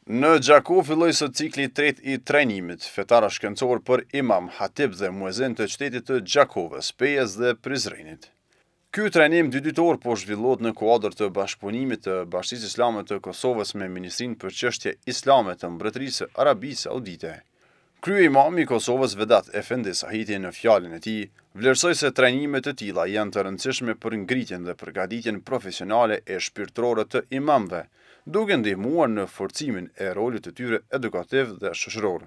Në Gjakov filloi sot cikli i tretë i trajnimit fetar shkencor për imam, hatib dhe muezin të qytetit të Gjakovës, Pejës dhe Prizrenit. Ky trajnim dy ditor po zhvillohet në kuadër të bashkëpunimit të Bashkisë Islame të Kosovës me Ministrinë për Çështje Islame të Mbretërisë së Arabisë Saudite. Kryeimami i Kosovës Vedat Efendi Sahiti në fjalën e tij vlerësoi se trajnimet e tilla janë të rëndësishme për ngritjen dhe përgatitjen profesionale e shpirtërore të imamëve, duke ndihmuar në forcimin e rolit të tyre edukativ dhe shoqëror.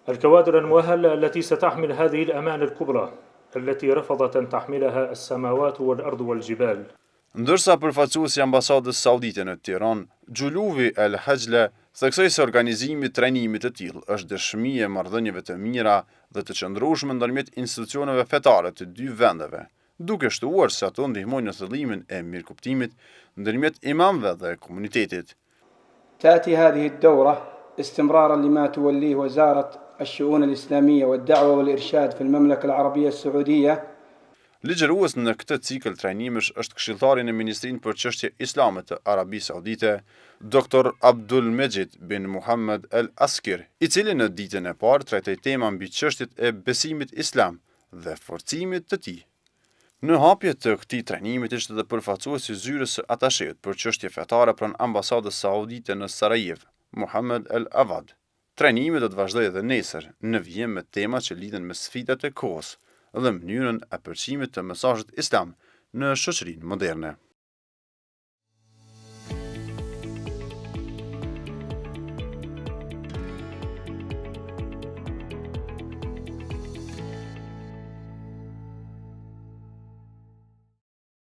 الكوادر المؤهلة التي ستحمل هذه الأمانة الكبرى التي رفضت أن تحملها السماوات والأرض والجبال. Ndërsa përfaqësuesi i ambasadës saudite në Tiranë, Xhuluvi El Hajle, theksoi se organizimi i trajnimit të tillë është dëshmi e marrëdhënieve të mira dhe të qëndrueshme ndërmjet institucioneve fetare të dy vendeve, duke shtuar se ato ndihmojnë në thëllimin e mirëkuptimit ndërmjet imamëve dhe komunitetit. تأتي هذه الدورة استمرارا لما توليه وزارة الشؤون الإسلامية والدعوة والإرشاد في المملكة العربية السعودية. Ligjërues në këtë cikël trajnimesh është këshilltari në Ministrinë për Çështje Islame të Arabisë Saudite, Dr. Abdul Mejid bin Muhammad El Askir, i cili në ditën e parë trajtoi tema mbi çështjet e besimit islam dhe forcimit të tij. Në hapje të këtij trajnimit ishte edhe përfaqësuesi i zyrës së atasheut për çështje fetare pranë ambasadës saudite në Sarajevo, Muhammad El Avad. Trajnimi do të vazhdojë edhe nesër në vijim me tema që lidhen me sfidat e kohës dhe mënyrën e përcjelljes të mesazhit islam në shoqërinë moderne.